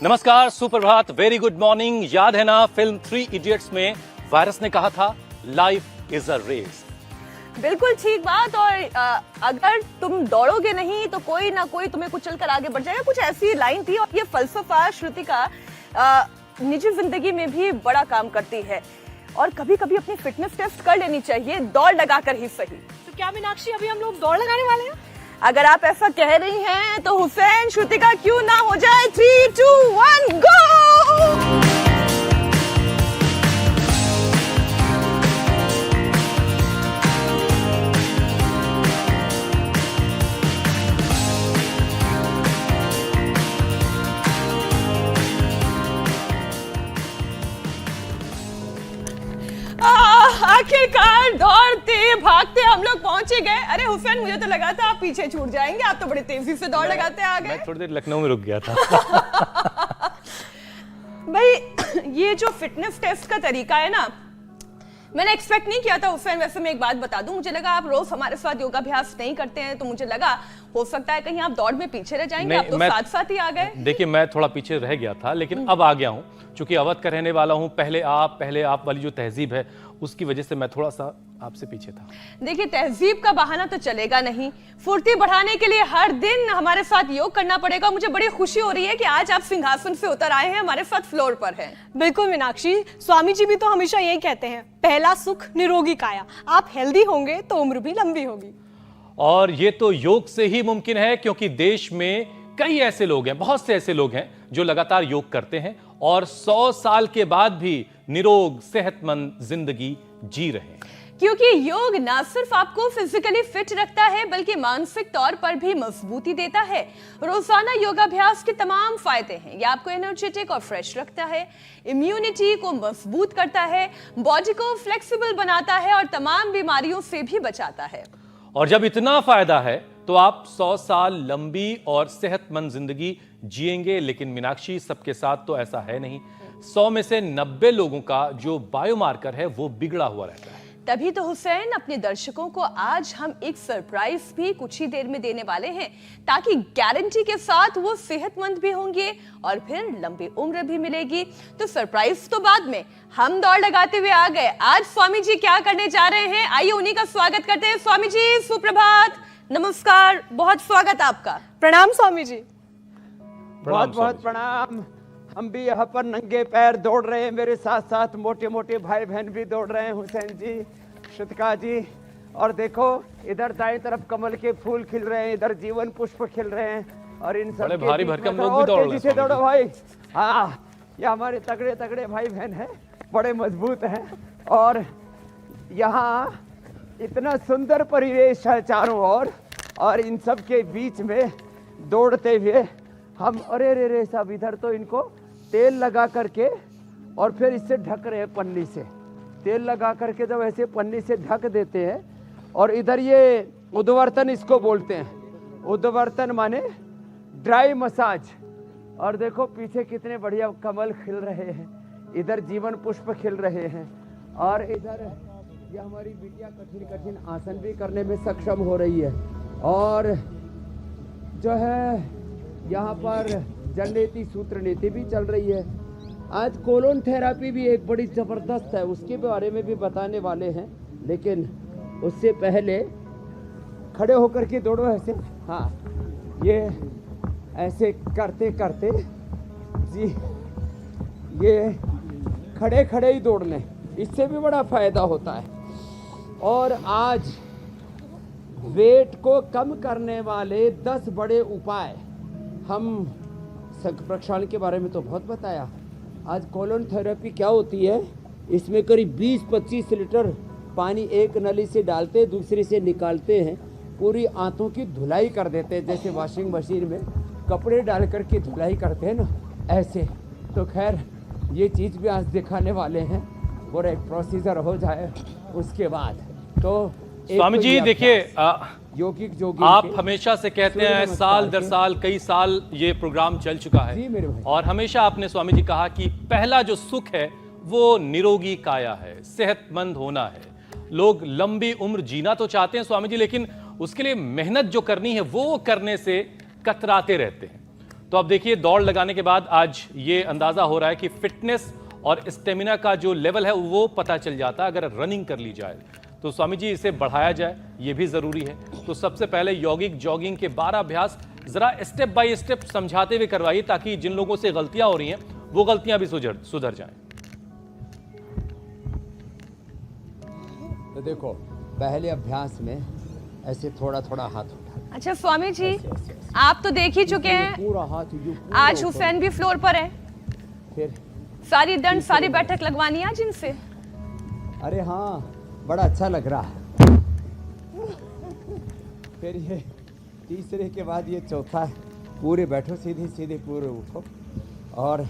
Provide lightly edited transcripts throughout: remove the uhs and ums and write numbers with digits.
नमस्कार, सुप्रभात, very good morning. याद है ना फिल्म 3 इडियट्स में वायरस ने कहा था लाइफ इज अ रेस। बिल्कुल ठीक बात। और अगर तुम दौड़ोगे नहीं तो कोई ना कोई तुम्हें कुचल कर आगे बढ़ जाएगा, कुछ ऐसी लाइन थी। और ये फलसफा श्रुतिका निजी जिंदगी में भी बड़ा काम करती है और कभी कभी अपनी फिटनेस टेस्ट कर लेनी चाहिए, दौड़ लगाकर ही सही। तो क्या मीनाक्षी अभी हम लोग दौड़ लगाने वाले हैं? अगर आप ऐसा कह रही हैं तो हुसैन श्रुतिका क्यों ना हो जाए 3, 2, 1 गो। आखिरकार दौड़ते भागते हम लोग पहुंचे गए। अरे हुसैन, मुझे तो लगा था आप पीछे छूट जाएंगे, आप तो बड़ी तेजी से दौड़ लगाते आ गए। मैं थोड़ी देर लखनऊ में रुक गया था। भाई ये जो फिटनेस टेस्ट का तरीका है ना, मैंने एक्सपेक्ट नहीं किया था हुसैन। वैसे मैं एक बात बता दूं, मुझे लगा आप रोज हमारे साथ योगाभ्यास नहीं करते हैं, तो मुझे लगा हो सकता है कहीं आप दौड़ में पीछे रह जाएंगे। आप तो साथ साथ ही आ गए। देखिए, मैं थोड़ा पीछे रह गया था, लेकिन अब आ गया हूं। चूंकि अवध का रहने वाला हूं, पहले आप वाली जो तहजीब है उसकी वजह से मैं थोड़ा सा आपसे पीछे था। देखिए, तहजीब का बहाना तो चलेगा नहीं। फुर्ती बढ़ाने के लिए हर दिन हमारे साथ योग करना पड़ेगा। मुझे बड़ी खुशी हो रही है कि आज आप सिंहासन से उतर आए हैं, हमारे साथ फ्लोर पर हैं। बिल्कुल मीनाक्षी, स्वामी जी भी तो हमेशा यही कहते हैं, पहला सुख निरोगी काया। आप हेल्दी होंगे तो उम्र भी लंबी होगी। और ये तो योग से ही मुमकिन है, क्योंकि देश में कई ऐसे लोग हैं, बहुत से ऐसे लोग हैं जो लगातार योग करते हैं और 100 साल के बाद भी निरोग सेहतमंद जिंदगी जी रहे हैं। क्योंकि योग ना सिर्फ आपको फिजिकली फिट रखता है बल्कि मानसिक तौर पर भी मजबूती देता है। रोजाना योगाभ्यास के तमाम फायदे हैं। ये आपको एनर्जेटिक और फ्रेश रखता है, इम्यूनिटी को मजबूत करता है, बॉडी को फ्लेक्सिबल बनाता है और तमाम बीमारियों से भी बचाता है। और जब इतना फायदा है तो आप 100 साल लंबी और सेहतमंद जिंदगी जिएंगे। लेकिन मीनाक्षी, सबके साथ तो ऐसा है नहीं। 100 में से 90 लोगों का जो बायोमार्कर है वो बिगड़ा हुआ रहता है। तभी तो हुसैन, अपने दर्शकों को आज हम एक सरप्राइज भी कुछ ही देर में देने वाले हैं, ताकि गारंटी के साथ वो सेहतमंद भी होंगे और फिर लंबी उम्र भी मिलेगी। तो सरप्राइज तो बाद में, हम दौड़ लगाते हुए आ गए। आज स्वामी जी क्या करने जा रहे हैं, आइए उन्हीं का स्वागत करते हैं। स्वामी जी, सुप्रभात, नमस्कार, बहुत स्वागत आपका। प्रणाम स्वामी जी। बहुत बहुत प्रणाम। हम भी यहाँ पर नंगे पैर दौड़ रहे हैं, मेरे साथ साथ मोटे मोटे भाई बहन भी दौड़ रहे हैं, हुसैन जी, श्रुतिका जी। और देखो, इधर दाएं तरफ कमल के फूल खिल रहे हैं, इधर जीवन पुष्प खिल रहे हैं। और इन सब बड़े भारी भरकम लोग भी और दौड़ रहे हैं। तेजी से दौड़ो भाई। हाँ, ये हमारे तगड़े तगड़े भाई बहन हैं, बड़े मजबूत हैं। और यहाँ इतना सुंदर परिवेश है चारों ओर, और इन सब के बीच में दौड़ते हुए हम, अरे रे रे सब, इधर तो इनको तेल लगा करके और फिर इससे ढक रहे हैं पन्नी से। तेल लगा करके जब ऐसे पन्नी से ढक देते हैं, और इधर ये उद्वर्तन इसको बोलते हैं। उद्वर्तन माने ड्राई मसाज। और देखो पीछे कितने बढ़िया कमल खिल रहे हैं, इधर जीवन पुष्प खिल रहे हैं, और इधर ये हमारी बिटिया कठिन कठिन आसन भी करने में सक्षम हो रही है। और जो है यहाँ पर जननेति सूत्र नीति भी चल रही है। आज कोलोन थेरापी भी एक बड़ी जबरदस्त है, उसके बारे में भी बताने वाले हैं। लेकिन उससे पहले खड़े होकर के दौड़ो ऐसे। हाँ, ये ऐसे करते करते जी, ये खड़े खड़े ही दौड़ लें, इससे भी बड़ा फायदा होता है। और आज वेट को कम करने वाले 10 बड़े उपाय, हम प्रक्षालन के बारे में तो बहुत बताया। आज कोलोन थेरेपी क्या होती है, इसमें करीब 20-25 लीटर पानी एक नली से डालते, दूसरी से निकालते हैं, पूरी आंतों की धुलाई कर देते हैं, जैसे वॉशिंग मशीन में कपड़े डाल कर के धुलाई करते हैं ना, ऐसे। तो खैर, ये चीज़ भी आज दिखाने वाले हैं, और एक प्रोसीजर हो जाए उसके बाद। तो स्वामी जी देखिए, यौगिक जोगी आप हमेशा से कहते हैं, साल दर साल कई साल ये प्रोग्राम चल चुका है, जी मेरे भाई। और हमेशा आपने स्वामी जी कहा कि पहला जो सुख है वो निरोगी काया है, सेहतमंद होना है। लोग लंबी उम्र जीना तो चाहते हैं स्वामी जी, लेकिन उसके लिए मेहनत जो करनी है वो करने से कतराते रहते हैं। तो अब देखिए, दौड़ लगाने के बाद आज ये अंदाजा हो रहा है कि फिटनेस और स्टेमिना का जो लेवल है वो पता चल जाता है अगर रनिंग कर ली जाए। तो स्वामी जी, इसे बढ़ाया जाए, ये भी जरूरी है। तो सबसे पहले यौगिक जॉगिंग के 12 अभ्यास जरा स्टेप बाय स्टेप समझाते हुए करवाइए, ताकि जिन लोगों से गलतियां हो रही हैं वो गलतियां भी सुधर जाएं। तो देखो, पहले अभ्यास में ऐसे थोड़ा थोड़ा हाथ उठा। अच्छा स्वामी जी, ऐसे। आप तो देख ही चुके हैं, पूरा हाथ यूं पूरा आज ऊपर। हुसैन भी फ्लोर पर है। फिर सारी दंड सारी बैठक लगवानी है आज इनसे। अरे हाँ, बड़ा अच्छा लग रहा है। फिर ये तीसरे के बाद ये चौथा है, पूरे बैठो, सीधे सीधे पूरे उठो। और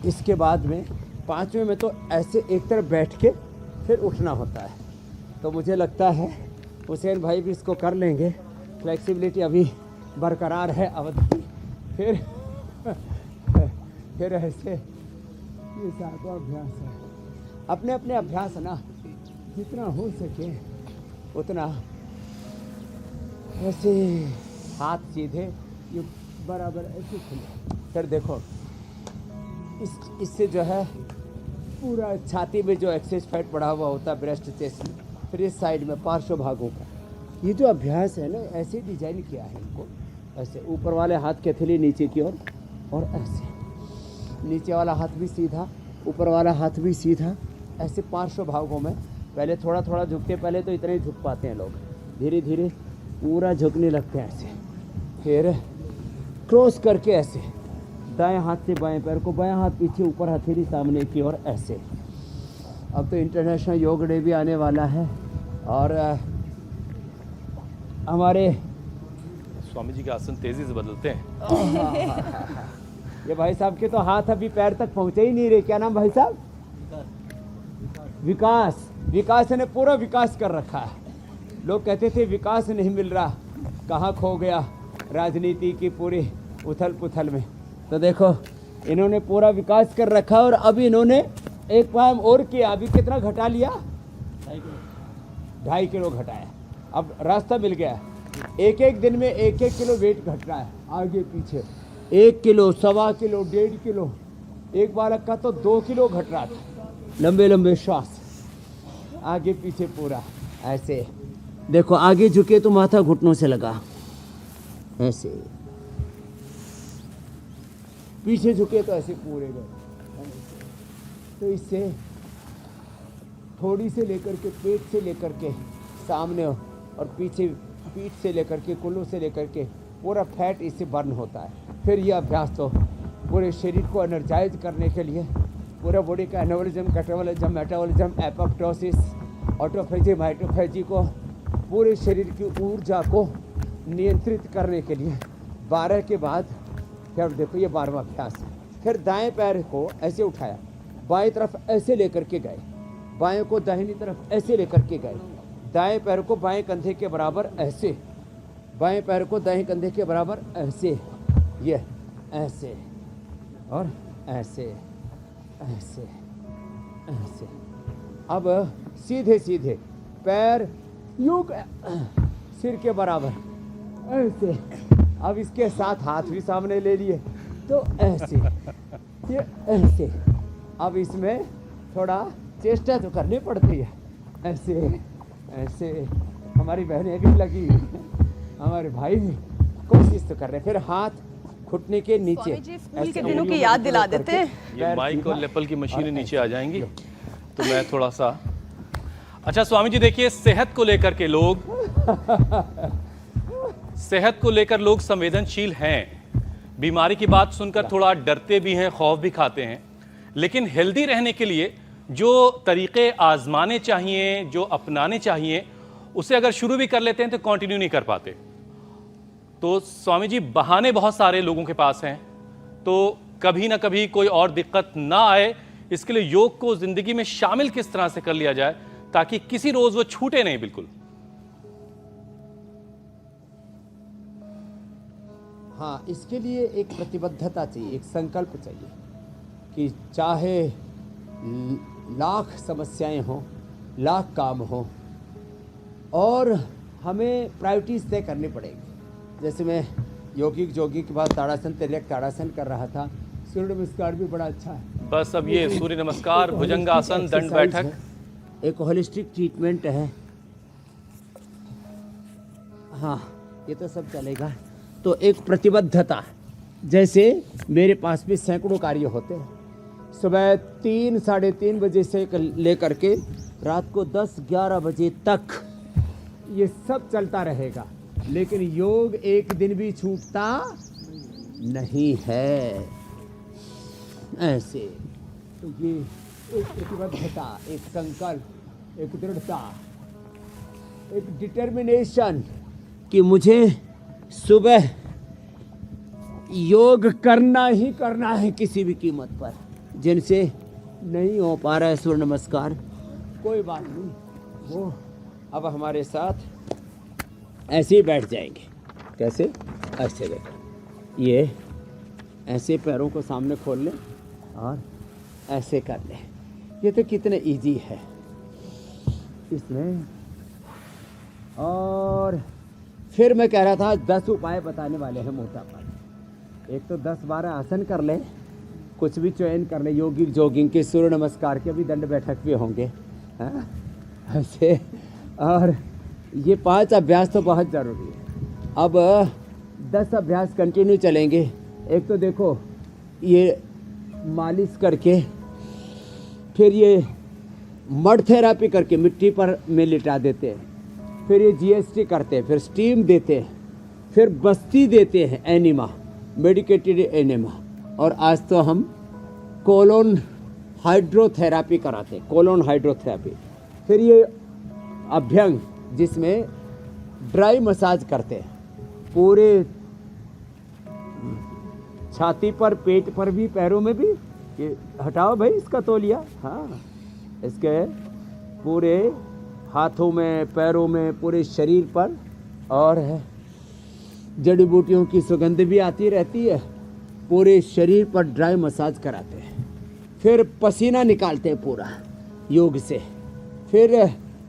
इसके बाद में पांचवें में तो ऐसे एक तरफ बैठ के फिर उठना होता है। तो मुझे लगता है हुसैन भाई भी इसको कर लेंगे। फ्लेक्सिबिलिटी अभी बरकरार है अवधि। फिर ऐसे ये सातवां अभ्यास है। अपने अपने अभ्यास ना जितना हो सके उतना ऐसे हाथ सीधे, ये बराबर ऐसे खुले। फिर देखो, इससे जो है पूरा छाती में जो एक्सेस फैट बढ़ा हुआ होता है, ब्रेस्ट चेस्ट में, फिर इस साइड में पार्श्व भागों का ये जो अभ्यास है ना, ऐसे डिजाइन किया है इनको। ऐसे ऊपर वाले हाथ की हथेली नीचे की ओर, और ऐसे नीचे वाला हाथ भी सीधा, ऊपर वाला हाथ भी सीधा, ऐसे पार्श्व भागों में। पहले थोड़ा थोड़ा झुकते, पहले तो इतने ही झुक पाते हैं लोग, धीरे धीरे पूरा झुकने लगते हैं ऐसे। फिर क्रॉस करके ऐसे दाएं हाथ से बाएं पैर को, बाएं हाथ पीछे, ऊपर हथेली सामने की ओर ऐसे। अब तो इंटरनेशनल योग डे भी आने वाला है, और हमारे स्वामी जी के आसन तेजी से बदलते हैं। ये भाई साहब के तो हाथ अभी पैर तक पहुंचे ही नहीं रहे। क्या नाम भाई साहब? विकास। विकास ने पूरा विकास कर रखा है। लोग कहते थे विकास नहीं मिल रहा, कहाँ खो गया राजनीति की पूरी उथल पुथल में। तो देखो, इन्होंने पूरा विकास कर रखा, और अभी इन्होंने एक काम और किया। अभी कितना घटा लिया? 2.5 किलो घटाया। अब रास्ता मिल गया। एक एक दिन में 1-1 किलो वेट घट रहा है, आगे पीछे 1 किलो, 1.25 किलो, 1.5 किलो। एक बालक का तो 2 किलो घट रहा था। लंबे लंबे श्वास, आगे पीछे पूरा ऐसे। देखो, आगे झुके तो माथा घुटनों से लगा, ऐसे। पीछे झुके तो ऐसे पूरे गए। तो इससे थोड़ी से लेकर के, पेट से लेकर के सामने और पीछे, पीठ से लेकर के, कुल्लू से लेकर के पूरा फैट इससे बर्न होता है। फिर यह अभ्यास तो पूरे शरीर को एनर्जाइज करने के लिए, पूरा बॉडी का anabolism, catabolism, metabolism, apoptosis, autophagy, mitophagy को, पूरे शरीर की ऊर्जा को नियंत्रित करने के लिए 12 के बाद फिर देखो ये 12वां अभ्यास। फिर दाएं पैर को ऐसे उठाया, बाएं तरफ ऐसे लेकर के गए, बाएं को दाहिनी तरफ ऐसे लेकर के गए, दाएं पैर को बाएं कंधे के बराबर ऐसे, बाएं पैर को दाएं कंधे के बराबर ऐसे, ये ऐसे और ऐसे ऐसे ऐसे। अब सीधे सीधे पैर यूं सिर के बराबर ऐसे। अब इसके साथ हाथ भी सामने ले लिए तो ऐसे, ये ऐसे। अब इसमें थोड़ा चेष्टा तो करनी पड़ती है, ऐसे ऐसे। हमारी बहनें भी लगी, हमारे भाई भी कोशिश तो कर रहे। फिर हाथ घुटने के नीचे। स्वामी जी स्कूल के दिनों की याद दिला देते हैं। ये माइक और लेपल की मशीनें नीचे आ जाएंगी तो मैं थोड़ा सा। अच्छा स्वामी जी, देखिए सेहत को लेकर के लोग सेहत को लेकर लोग संवेदनशील हैं। बीमारी की बात सुनकर थोड़ा डरते भी हैं, खौफ भी खाते हैं। लेकिन हेल्दी रहने के लिए जो तरीके आजमाने चाहिए, जो अपनाने चाहिए, उसे अगर शुरू भी कर लेते हैं तो कंटिन्यू नहीं कर पाते। तो स्वामी जी, बहाने बहुत सारे लोगों के पास हैं, तो कभी ना कभी कोई और दिक्कत ना आए, इसके लिए योग को जिंदगी में शामिल किस तरह से कर लिया जाए ताकि किसी रोज वो छूटे नहीं बिल्कुल। हाँ, इसके लिए एक प्रतिबद्धता चाहिए, एक संकल्प चाहिए कि चाहे लाख समस्याएं हों, लाख काम हों, और हमें प्रायोरिटीज तय करनी पड़ेगी। जैसे मैं यौगिक जोगिक के बाद ताड़ासन तिर्यक ताड़ासन कर रहा था। सूर्य नमस्कार भी बड़ा अच्छा है। बस अब ये सूर्य नमस्कार, भुजंगासन, दंड बैठक, एक होलिस्टिक ट्रीटमेंट है। हाँ, ये तो सब चलेगा। तो एक प्रतिबद्धता, जैसे मेरे पास भी सैकड़ों कार्य होते हैं। सुबह 3 साढ़े 3 बजे से लेकर के रात को 10-11 बजे तक ये सब चलता रहेगा, लेकिन योग एक दिन भी छूटता नहीं है। ऐसे तो ये एक प्रतिबद्धता, एक संकल्प, एक दृढ़ता, एक डिटर्मिनेशन कि मुझे सुबह योग करना ही करना है किसी भी कीमत पर। जिनसे नहीं हो पा रहा है सूर्य नमस्कार, कोई बात नहीं, वो अब हमारे साथ ऐसे ही बैठ जाएंगे। कैसे? ऐसे देखो, ये ऐसे पैरों को सामने खोल लें और ऐसे कर लें। ये तो कितने इजी है इसमें। और फिर मैं कह रहा था 10 उपाय बताने वाले हैं मोटापा। एक तो 10-12 आसन कर लें, कुछ भी चयन कर लें, योगिक जोगिंग के, सूर्य नमस्कार के भी, दंड बैठक भी होंगे, हाँ ऐसे। और ये 5 अभ्यास तो बहुत ज़रूरी है। अब 10 अभ्यास कंटिन्यू चलेंगे। एक तो देखो, ये मालिश करके, फिर ये मड थेरापी करके मिट्टी पर में लिटा देते हैं, फिर ये जीएसटी करते हैं, फिर स्टीम देते हैं, फिर बस्ती देते हैं, एनिमा, मेडिकेटेड एनिमा। और आज तो हम कोलोन हाइड्रोथेरापी कराते हैं, कोलोन हाइड्रोथेरापी। फिर ये अभ्यंग, जिसमें ड्राई मसाज करते हैं पूरे छाती पर, पेट पर भी, पैरों में भी। ये हटाओ भाई इसका तौलिया, हाँ, इसके पूरे हाथों में, पैरों में, पूरे शरीर पर। और जड़ी बूटियों की सुगंध भी आती रहती है। पूरे शरीर पर ड्राई मसाज कराते हैं। फिर पसीना निकालते हैं पूरा योग से। फिर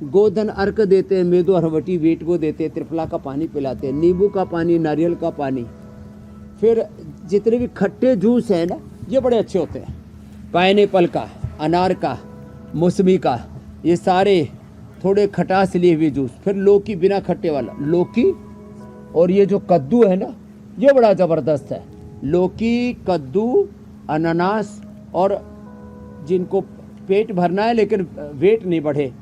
गोधन अर्क देते हैं, मेदो हरवटी वेट को देते हैं, त्रिफला का पानी पिलाते हैं, नींबू का पानी, नारियल का पानी। फिर जितने भी खट्टे जूस हैं ना, ये बड़े अच्छे होते हैं। पाइनएप्पल का, अनार का, मौसमी का, ये सारे थोड़े खटास लिए हुए जूस। फिर लौकी, बिना खट्टे वाला लौकी। और ये जो कद्दू है ना, ये बड़ा ज़बरदस्त है। लौकी, कद्दू, अनानास। और जिनको पेट भरना है लेकिन वेट नहीं बढ़े,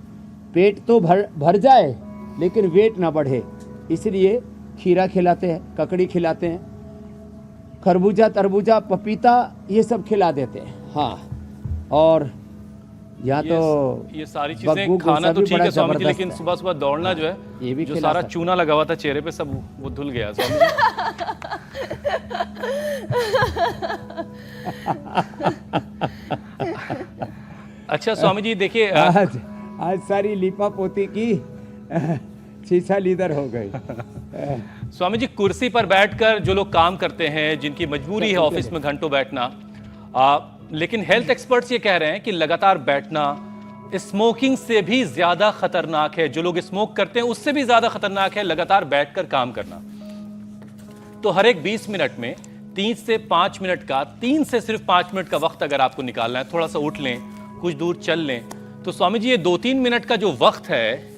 पेट तो भर जाए लेकिन वेट ना बढ़े, इसलिए खीरा खिलाते हैं, ककड़ी खिलाते हैं, खरबूजा, तरबूजा, पपीता, ये सब खिला देते हैं। हाँ, और यहाँ तो ये सारी चीजें खाना तो ठीक है स्वामी जी, लेकिन सुबह सुबह दौड़ना जो है, ये भी जो सारा चूना लगा हुआ था चेहरे पे, सब वो धुल गया स्वामी जी। अच्छा स्वामी जी देखिए, आज सारी लिपा पोती की शीशा लीदर हो गई। स्वामी जी कुर्सी पर बैठकर जो लोग काम करते हैं, जिनकी मजबूरी है ऑफिस में घंटों बैठना, लेकिन हेल्थ एक्सपर्ट्स ये कह रहे हैं कि लगातार बैठना स्मोकिंग से भी ज्यादा खतरनाक है। जो लोग स्मोक करते हैं उससे भी ज्यादा खतरनाक है लगातार बैठकर काम करना। तो हर एक 20 मिनट में 3 से 5 मिनट का, 3 से सिर्फ 5 मिनट का वक्त अगर आपको निकालना है, थोड़ा सा उठ लें, कुछ दूर चल लें, तो स्वामी जी ये 2-3 मिनट का जो वक्त है,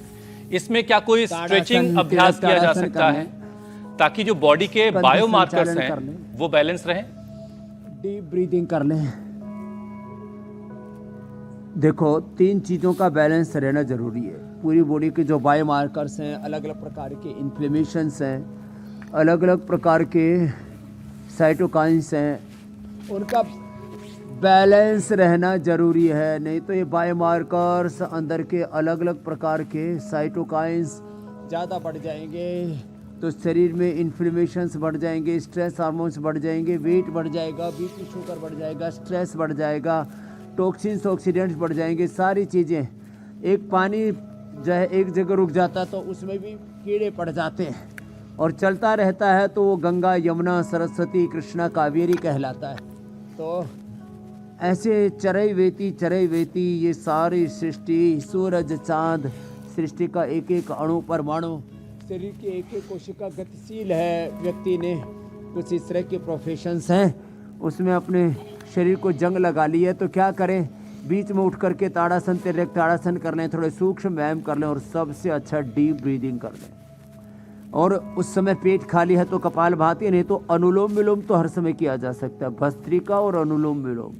इसमें क्या कोई स्ट्रेचिंग अभ्यास किया जा सकता है ताकि जो बॉडी के बायोमार्कर्स हैं वो बैलेंस रहें? डीप ब्रीदिंग कर लें। देखो, 3 चीज़ों का बैलेंस रहना ज़रूरी है। पूरी बॉडी के जो बायोमार्कर्स हैं, अलग अलग प्रकार के इन्फ्लेमेशंस हैं, अलग अलग प्रकार के साइटोकाइंस हैं, उनका बैलेंस रहना ज़रूरी है। नहीं तो ये बायोमार्कर्स, अंदर के अलग अलग प्रकार के साइटोकाइंस ज़्यादा बढ़ जाएंगे तो शरीर में इन्फ्लेमेशंस बढ़ जाएंगे, स्ट्रेस हार्मोन्स बढ़ जाएंगे, वेट बढ़ जाएगा, बीपी शुगर बढ़ जाएगा, स्ट्रेस बढ़ जाएगा, टॉक्सिन्स ऑक्सीडेंट्स बढ़ जाएंगे, सारी चीज़ें। एक पानी जो है एक जगह रुक जाता तो उसमें भी कीड़े पड़ जाते हैं, और चलता रहता है तो वो गंगा, यमुना, सरस्वती, कृष्णा, कावेरी कहलाता है। तो ऐसे चरई वेती ये सारी सृष्टि, सूरज, चांद, सृष्टि का एक एक अणु, परमाणु, शरीर की एक एक कोशिका गतिशील है। व्यक्ति ने कुछ इस तरह के प्रोफेशंस हैं, उसमें अपने शरीर को जंग लगा ली है, तो क्या करें, बीच में उठ करके ताड़ासन तिर्यक ताड़ासन कर लें, थोड़े सूक्ष्म व्यायाम कर लें और सबसे अच्छा डीप ब्रीदिंग कर लें। और उस समय पेट खाली है तो कपालभाति, नहीं तो अनुलोम विलोम तो हर समय किया जा सकता है, भस्त्रिका और अनुलोम विलोम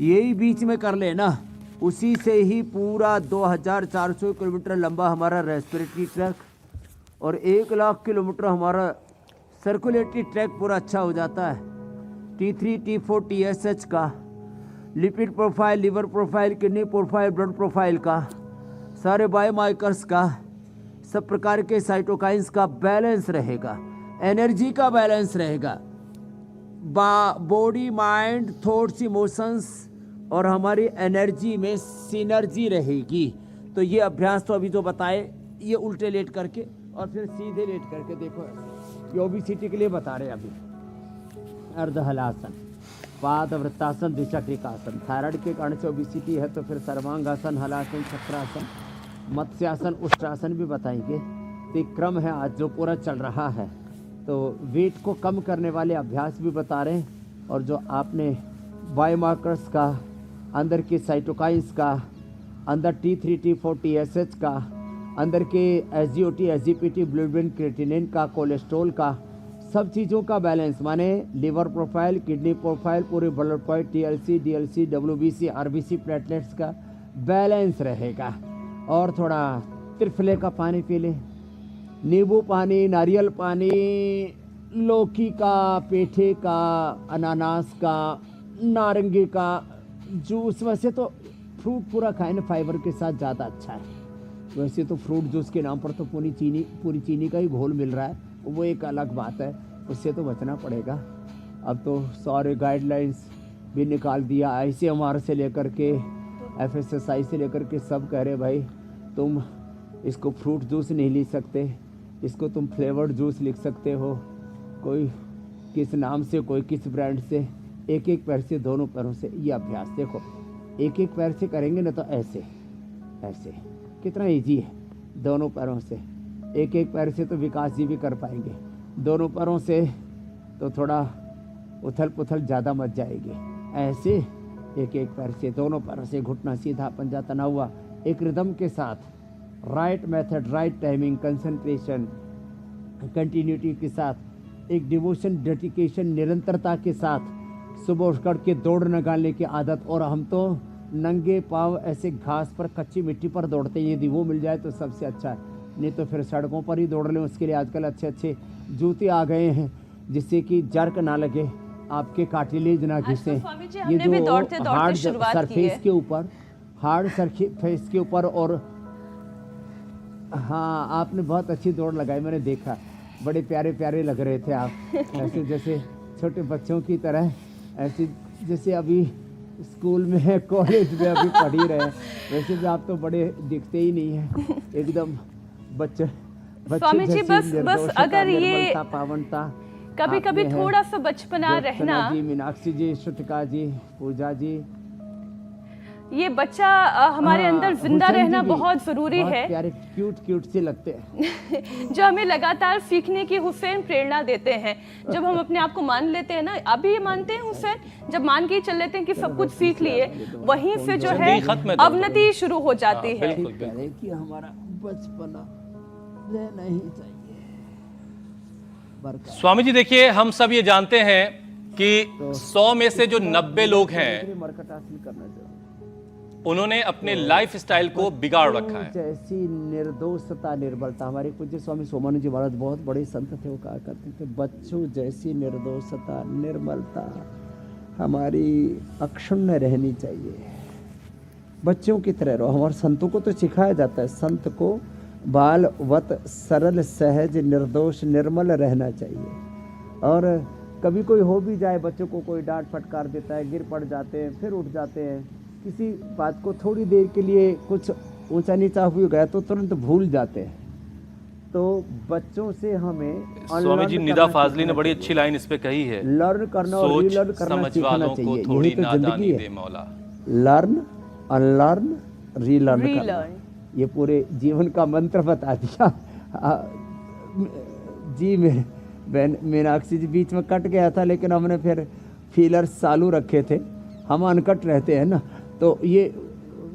यही बीच में कर लेना। उसी से ही पूरा 2400 किलोमीटर लंबा हमारा रेस्पिरेटरी ट्रैक और 1 लाख किलोमीटर हमारा सर्कुलेटरी ट्रैक पूरा अच्छा हो जाता है। T3 T4 TSH का, lipid profile, liver profile, kidney profile, blood profile का, सारे बायोमार्कर्स का, सब प्रकार के साइटोकाइंस का बैलेंस रहेगा, एनर्जी का बैलेंस रहेगा, बॉडी माइंड थॉट्स इमोशंस और हमारी एनर्जी में सिनर्जी रहेगी। तो ये अभ्यास तो अभी जो बताए, ये उल्टे लेट करके और फिर सीधे लेट करके देखो, ये ओबेसिटी के लिए बता रहे हैं अभी। अर्धहलासन, पादवृत्तासन, द्विचक्रिकासन, थायराइड के कारण से ओबेसिटी है तो फिर सर्वांगासन, हलासन, चक्रासन, मत्स्यासन, उष्ट्रासन भी बताएंगे। तो एक क्रम है आज जो पूरा चल रहा है, तो वेट को कम करने वाले अभ्यास भी बता रहे हैं और जो आपने बायोमार्कर्स का, अंदर के साइटोकाइंस का, अंदर T3 T4 TSH का, अंदर के SGOT SGPT ब्लूबिन क्रेटिनिन का, कोलेस्ट्रॉल का, सब चीज़ों का बैलेंस, माने लिवर प्रोफाइल, किडनी प्रोफाइल, पूरे blood profile, TLC DLC WBC RBC platelets का बैलेंस रहेगा। और थोड़ा त्रिफले का पानी पी लें, नींबू पानी, नारियल पानी, लौकी का, पेठे का, अनानास का, नारंगी का जूस। वैसे तो फ्रूट पूरा खाएं ना, फाइबर के साथ ज़्यादा अच्छा है। वैसे तो फ्रूट जूस के नाम पर तो पूरी चीनी का ही घोल मिल रहा है, वो एक अलग बात है, उससे तो बचना पड़ेगा। अब तो सारे गाइडलाइंस भी निकाल दिया, ICMR से लेकर के FSSAI से लेकर के सब कह रहे भाई तुम इसको फ्रूट जूस नहीं लिख सकते, इसको तुम फ्लेवर्ड जूस लिख सकते हो, कोई किस नाम से, कोई किस ब्रांड से। एक एक पैर से, दोनों पैरों से ये अभ्यास देखो, एक एक पैर से करेंगे ना तो ऐसे ऐसे कितना इजी है। दोनों पैरों से, एक एक पैर से तो विकास जी भी कर पाएंगे, दोनों पैरों से तो थोड़ा उथल पुथल ज़्यादा मच जाएगी। ऐसे एक एक पैर से, दोनों पैरों से, घुटना सीधा, पंजा तना हुआ, एक रिदम के साथ, right method, right timing, concentration, continuity के साथ, एक डिवोशन, डेडिकेशन, निरंतरता के साथ सुबह उठ कर के दौड़ निकालने की आदत। और हम तो नंगे पाँव ऐसे घास पर, कच्ची मिट्टी पर दौड़ते हैं, यदि वो मिल जाए तो सबसे अच्छा है, नहीं तो फिर सड़कों पर ही दौड़ लें। उसके लिए आजकल अच्छे अच्छे जूते आ गए हैं जिससे कि जर्क ना लगे, आपके कार्टिलेज ना घिसे। ये जो हार्ड सरफेस के ऊपर, हार्ड सरफेस के ऊपर, और हाँ आपने बहुत अच्छी दौड़ लगाई, मैंने देखा, बड़े प्यारे प्यारे लग रहे थे आप, ऐसे जैसे छोटे बच्चों की तरह, ऐसे जैसे अभी स्कूल में है, कॉलेज में अभी पढ़ ही रहे। वैसे भी आप तो बड़े दिखते ही नहीं हैं, एकदम बच्चे स्वामी जी। बस अगर ये पावनता कभी कभी थोड़ा सा बचपना रहना, जी, मीनाक्षी जी, श्रुतिका जी, पूजा जी, ये बच्चा हमारे अंदर जिंदा रहना बहुत जरूरी है। प्यारे क्यूट क्यूट से लगते हैं जो हमें लगातार सीखने की हुसैन प्रेरणा देते हैं। जब हम अपने आप को मान लेते हैं ना, अभी ये मानते हैं हुसैन, जब मान के ही चल लेते हैं कि सब कुछ सीख लिए, वहीं से जो है अवनति शुरू हो जाती है। कि हमारा बचपना रहना ही चाहिए। स्वामी जी देखिए, हम सब ये जानते हैं कि 100 में से जो 90 लोग हैं मरकटासन करना चाहिए, उन्होंने अपने लाइफ स्टाइल को बिगाड़ रखा है। जैसी निर्दोषता, निर्बलता, हमारे पूज्य स्वामी सोमानंद जी महाराज बहुत बड़े संत थे, वो कहा करते थे, बच्चों जैसी निर्दोषता, निर्मलता हमारी अक्षुण्ण रहनी चाहिए, बच्चों की तरह रहो। हमारे संतों को तो सिखाया जाता है, संत को बालवत सरल सहज निर्दोष निर्मल रहना चाहिए। और कभी कोई हो भी जाए, बच्चों को कोई डांट फटकार देता है, गिर पड़ जाते हैं, फिर उठ जाते हैं, किसी बात को थोड़ी देर के लिए कुछ ऊंचा नीचा हो गया तो तुरंत भूल जाते हैं। तो बच्चों से हमें स्वामी जी निदा फाजली ने बड़ी अच्छी लाइन इस पे कही है, लर्न करना और रीलर्न करना सीखना चाहिए, यही तो जिंदगी है। लर्न, अनलर्न, रीलर्न करना, ये पूरे जीवन का मंत्र बता दिया। जी बहन मीनाक्षी जी बीच में कट गया था, लेकिन हमने फिर फीलर्स चालू रखे थे, हम अनकट रहते हैं ना। तो ये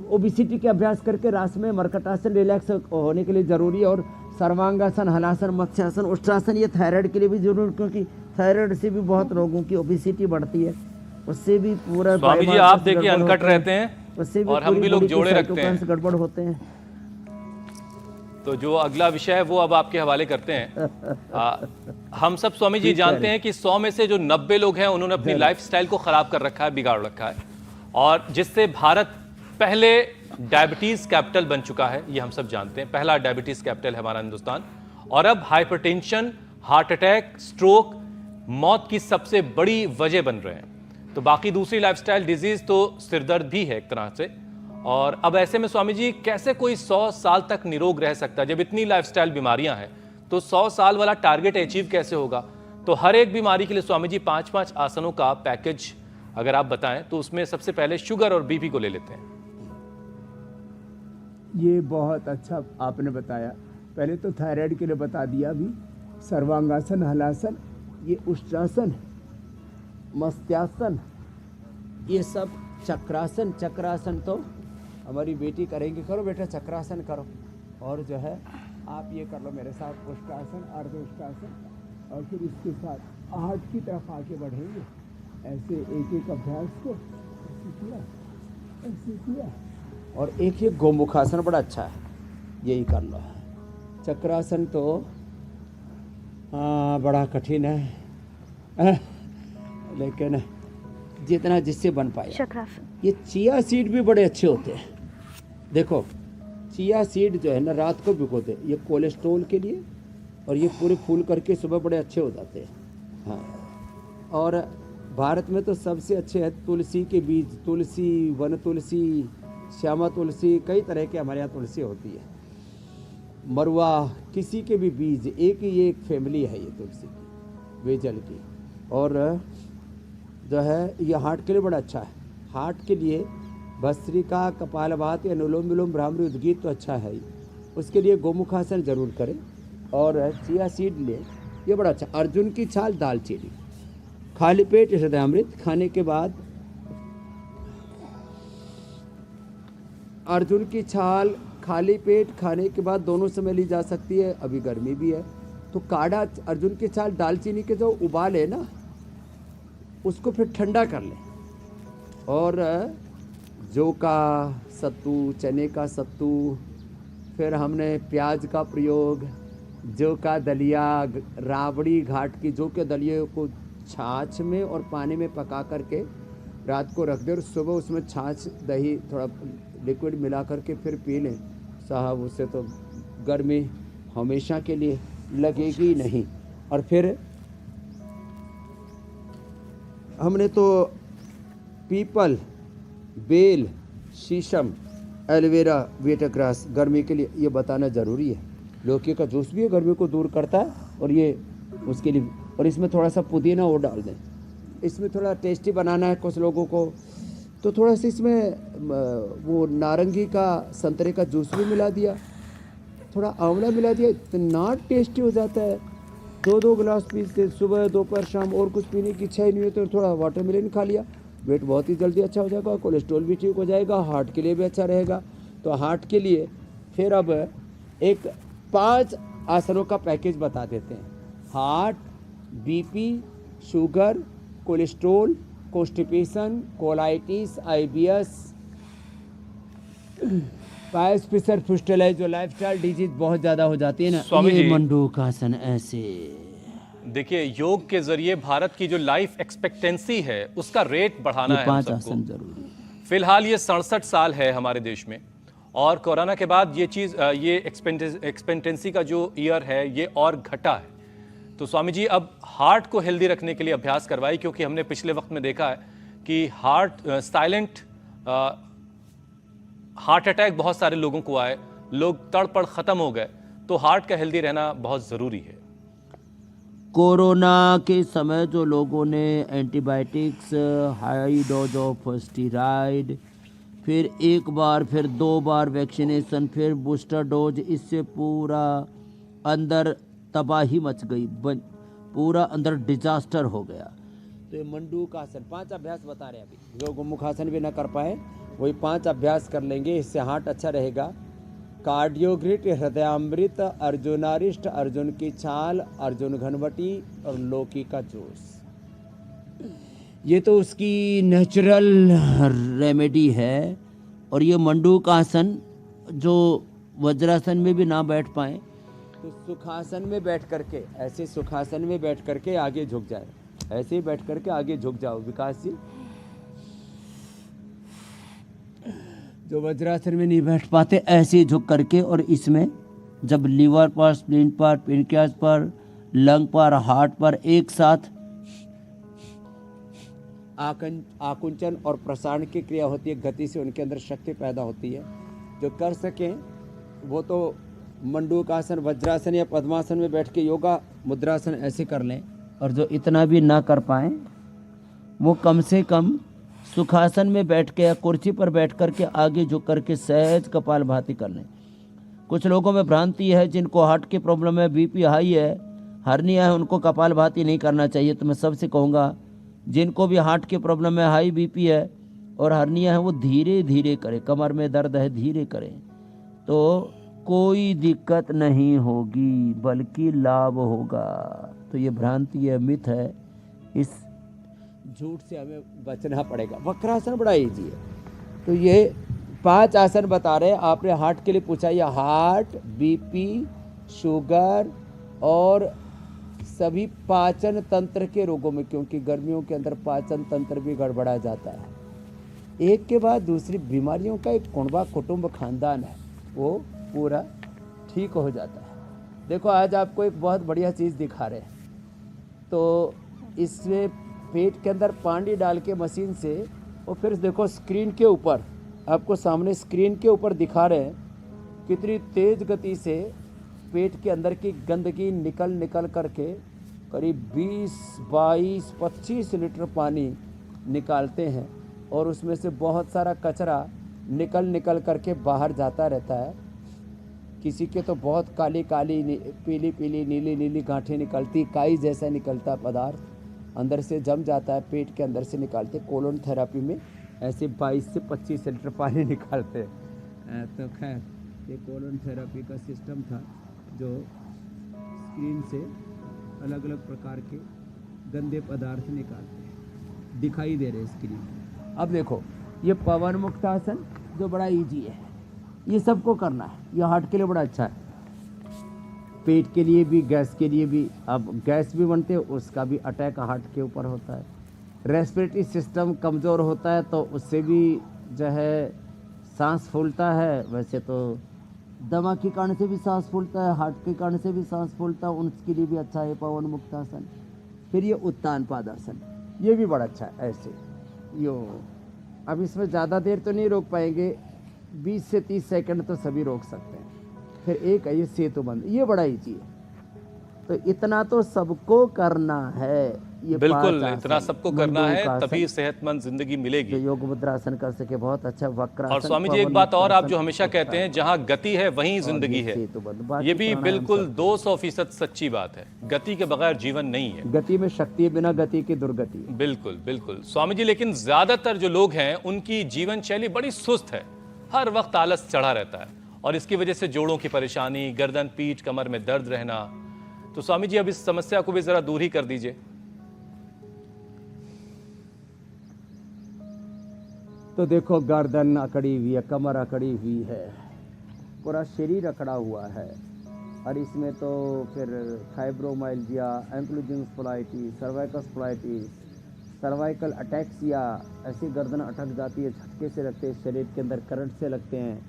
ओबिसिटी के अभ्यास करके रास में मरकटासन रिलैक्स होने के लिए ज़रूरी है। और सर्वांगासन, हलासन, मत्स्यासन, उष्ट्रासन ये थायराइड के लिए भी जरूर, क्योंकि थायराइड से भी बहुत लोगों की ओबिसिटी बढ़ती है, उससे भी पूरा स्वामी जी आप देखिए अनकट रहते हैं उससे भी और हम भी लोग जोड़े रखते हैं, गड़बड़ होते हैं। तो जो अगला विषय है वो अब आपके हवाले करते हैं। हम सब स्वामी जी जानते हैं कि 100 में से जो 90 लोग हैं उन्होंने अपनी लाइफस्टाइल को खराब कर रखा है, बिगाड़ रखा है, और जिससे भारत पहले डायबिटीज कैपिटल बन चुका है। ये हम सब जानते हैं, पहला डायबिटीज कैपिटल है हमारा हिंदुस्तान। और अब हाइपरटेंशन, हार्ट अटैक, स्ट्रोक, मौत की सबसे बड़ी वजह बन रहे हैं। तो बाकी दूसरी लाइफस्टाइल डिजीज तो सिरदर्द भी है एक तरह से। और अब ऐसे में स्वामी जी कैसे कोई 100 साल तक निरोग रह सकता है? जब इतनी लाइफस्टाइल बीमारियां हैं तो 100 साल वाला टारगेट अचीव कैसे होगा? तो हर एक बीमारी के लिए स्वामी जी 5-5 आसनों का पैकेज अगर आप बताएं तो उसमें सबसे पहले शुगर और बीपी को ले लेते हैं। ये बहुत अच्छा आपने बताया। पहले तो थायराइड के लिए बता दिया, अभी सर्वांगासन, हलासन, ये उष्ट्रासन, मत्स्यासन, ये सब चक्रासन। चक्रासन तो हमारी बेटी करेंगे, करो बेटा चक्रासन करो। और जो है आप ये कर लो मेरे साथ, उष्ट्रासन, अर्ध उष्ट्रासन, और फिर इसके साथ हार्ट की तरफ आगे बढ़ेंगे। ऐसे एक एक अभ्यास को ऐसे किया, ऐसे किया, और एक एक गोमुखासन बड़ा अच्छा है, यही कर लो। चक्रासन तो बड़ा कठिन है, लेकिन जितना जिससे बन पाए। चक्रासन, ये चिया सीड भी बड़े अच्छे होते हैं। देखो चिया सीड जो है ना रात को भिगोते हैं, ये कोलेस्ट्रॉल के लिए, और ये पूरे फूल करके सुबह बड़े अच्छे हो जाते हैं। हाँ, और भारत में तो सबसे अच्छे है तुलसी के बीज, तुलसी, वन तुलसी, श्यामा तुलसी, कई तरह के हमारे यहाँ तुलसी होती है। मरुआ, किसी के भी बीज, एक फैमिली है ये तुलसी की, वेजल की। और जो है ये हार्ट के लिए बड़ा अच्छा है। हार्ट के लिए भस्त्रिका, कपालभाति, अनुलोम विलोम, भ्रामरी, उद्गीत तो अच्छा है ही। उसके लिए गोमुखासन जरूर करें, और चिया सीड लें, ये बड़ा अच्छा। अर्जुन की छाल, दालचीनी, खाली पेट हृदयामृत खाने के बाद, अर्जुन की छाल खाली पेट खाने के बाद दोनों समय ली जा सकती है, अभी गर्मी भी है तो काढ़ा अर्जुन की छाल दालचीनी के जो उबाले ना उसको फिर ठंडा कर लें, और जौ का सत्तू, चने का सत्तू, फिर हमने प्याज का प्रयोग, जौ का दलिया, राबड़ी घाट की जौ के दलिए को छाछ में और पानी में पका करके रात को रख दे, और सुबह उसमें छाछ, दही, थोड़ा लिक्विड मिला करके फिर पी लें साहब, उससे तो गर्मी हमेशा के लिए लगेगी नहीं। और फिर हमने तो पीपल, बेल, शीशम, एलोवेरा, वीटाग्रास गर्मी के लिए ये बताना ज़रूरी है। लौकी का जूस भी है, गर्मी को दूर करता है, और ये उसके लिए, और इसमें थोड़ा सा पुदीना और डाल दें। इसमें थोड़ा टेस्टी बनाना है कुछ लोगों को, तो थोड़ा सा इसमें वो नारंगी का, संतरे का जूस भी मिला दिया, थोड़ा आंवला मिला दिया, इतना टेस्टी हो जाता है। 2-2 गिलास पीते सुबह, दोपहर, शाम, और कुछ पीने की इच्छा ही नहीं होती, तो थोड़ा वाटरमेलन खा लिया, वेट बहुत ही जल्दी अच्छा हो जाएगा, कोलेस्ट्रॉल भी ठीक हो जाएगा, हार्ट के लिए भी अच्छा रहेगा। तो हार्ट के लिए फिर अब एक 5 आसनों का पैकेज बता देते हैं। Heart, BP, sugar, cholesterol, constipation, colitis, IBS, piles, fissure, fistula, जो लाइफस्टाइल डिजीज बहुत ज़्यादा हो जाती है ना, स्वामी ये जी, मंडूकासन ऐसे। देखिए योग के जरिए भारत की जो लाइफ एक्सपेक्टेंसी है उसका रेट बढ़ाना ये है हम 5 सबको। आसन जरूरी है। फिलहाल ये 67 साल है हमारे देश में, और कोरोना के बाद ये चीज़, ये एक्सपेक्टेंसी का जो ईयर है ये और घटा है। तो स्वामी जी अब हार्ट को हेल्दी रखने के लिए अभ्यास करवाई, क्योंकि हमने पिछले वक्त में देखा है कि साइलेंट हार्ट अटैक बहुत सारे लोगों को आए, लोग तड़पड़ खत्म हो गए। तो हार्ट का हेल्दी रहना बहुत ज़रूरी है। कोरोना के समय जो लोगों ने antibiotics, high dose of steroid, फिर 1 बार, फिर 2 बार वैक्सीनेशन, फिर बूस्टर डोज, इससे पूरा अंदर तबाही मच गई। पूरा अंदर डिजास्टर हो गया। तो ये मंडूकासन 5 अभ्यास बता रहे हैं अभी, जो गोमुखासन भी ना कर पाए वही 5 अभ्यास कर लेंगे, इससे हार्ट अच्छा रहेगा। कार्डियोग्रिट, हृदयामृत, अर्जुनारिष्ट, अर्जुन की छाल, अर्जुन घनवटी और लौकी का जूस, ये तो उसकी नेचुरल रेमेडी है। और ये मंडूकासन जो वज्रासन में भी ना बैठ पाए तो सुखासन में बैठ करके, ऐसे सुखासन में बैठ करके आगे झुक जाए, ऐसे ही बैठ करके आगे झुक जाओ विकास जी। जो वज्रासन में नहीं बैठ पाते ऐसे ही झुक करके, और इसमें जब लीवर पर, स्प्लीन पर, पेनक्रियास पर, लंग पर, हार्ट पर एक साथ आकुंचन और प्रसारण की क्रिया होती है, गति से उनके अंदर शक्ति पैदा होती है। जो कर सकें वो तो मंडूकासन, वज्रासन या पद्मासन में बैठ के योगा मुद्रासन ऐसे कर लें, और जो इतना भी ना कर पाएँ वो कम से कम सुखासन में बैठ के या कुर्सी पर बैठ कर के आगे झुक करके सहज कपालभाति कर लें। कुछ लोगों में भ्रांति है, जिनको हार्ट की प्रॉब्लम है, बीपी हाई है, हर्निया है, उनको कपालभाति नहीं करना चाहिए। तो मैं सबसे कहूँगा जिनको भी हार्ट की प्रॉब्लम है, हाई बीपी है और हर्निया है, वो धीरे धीरे करें। कमर में दर्द है, धीरे करें तो कोई दिक्कत नहीं होगी, बल्कि लाभ होगा। तो ये भ्रांति है, मिथ है, इस झूठ से हमें बचना पड़ेगा। वक्रासन बड़ा इजी है। तो ये 5 आसन बता रहे हैं। आपने हार्ट के लिए पूछा, ये हार्ट, बीपी, शुगर और सभी पाचन तंत्र के रोगों में, क्योंकि गर्मियों के अंदर पाचन तंत्र भी गड़बड़ा जाता है। एक के बाद दूसरी बीमारियों का एक कुंबा कुटुंब खानदान है, वो पूरा ठीक हो जाता है। देखो आज आपको एक बहुत बढ़िया चीज़ दिखा रहे हैं। तो इसमें पेट के अंदर पानी डाल के मशीन से, और फिर देखो स्क्रीन के ऊपर, आपको सामने स्क्रीन के ऊपर दिखा रहे हैं कितनी तेज़ गति से पेट के अंदर की गंदगी निकल करके करीब 20, 22, 25 लीटर पानी निकालते हैं, और उसमें से बहुत सारा कचरा निकल करके बाहर जाता रहता है। किसी के तो बहुत काली काली, पीली पीली, नीली नीली गांठें निकलती, काई जैसा निकलता पदार्थ अंदर से जम जाता है, पेट के अंदर से निकालते। कोलोन थेरापी में ऐसे 22 से 25 लीटर पानी निकालते हैं। तो खैर ये कोलोन थेरापी का सिस्टम था, जो स्क्रीन से अलग अलग प्रकार के गंदे पदार्थ निकालते हैं, दिखाई दे रहे स्क्रीन। अब देखो ये पवन मुक्तासन जो बड़ा इजी है, ये सबको करना है, ये हार्ट के लिए बड़ा अच्छा है, पेट के लिए भी, गैस के लिए भी। अब गैस भी बनते हैं, उसका भी अटैक हार्ट के ऊपर होता है। रेस्पिरेटरी सिस्टम कमज़ोर होता है तो उससे भी जो है सांस फूलता है। वैसे तो दमा के कारण से भी सांस फूलता है, हार्ट के कारण से भी सांस फूलता है, उसके लिए भी अच्छा है पवन मुक्तासन। फिर ये उत्तान पादासन, ये भी बड़ा अच्छा है। ऐसे यो अब इसमें ज़्यादा देर तो नहीं रोक पाएंगे, 20 से 30 सेकंड तो सभी रोक सकते हैं। फिर एक है ये सेतुबंद, ये बड़ा ईजी है। तो इतना तो सबको करना है। ये बिल्कुल, 5 इतना आसन, सबको करना है, मंडूकासन, तभी सेहतमंद जिंदगी जो मिलेगी। योग मुद्रासन कर सके बहुत अच्छा। वक्रासन, और स्वामी जी एक पवन बात और आप मुक्तासन, जो हमेशा कहते हैं, जहां गति है वहीं जिंदगी है, सेतुबंद। बाकी ये भी प्राणायाम बिल्कुल सब। 200% सच्ची बात है। गति के बगैर जीवन नहीं है। गति में शक्ति है, बिना गति की दुर्गति। बिल्कुल बिल्कुल स्वामी जी, लेकिन ज्यादातर जो लोग हैं उनकी जीवन शैली बड़ी सुस्त है, हर वक्त आलस चढ़ा रहता है, और इसकी वजह से जोड़ों की परेशानी, गर्दन, पीठ, कमर में दर्द रहना। तो स्वामी जी अब इस समस्या को भी जरा दूर ही कर दीजिए। तो देखो गर्दन अकड़ी हुई है, कमर अकड़ी हुई है, पूरा शरीर अकड़ा हुआ है, और इसमें तो फिर fibromyalgia, ankylosing spondylitis, cervical spondylitis, cervical ataxia, ऐसी गर्दन अटक जाती है, झटके से लगते हैं, शरीर के अंदर करंट से लगते हैं।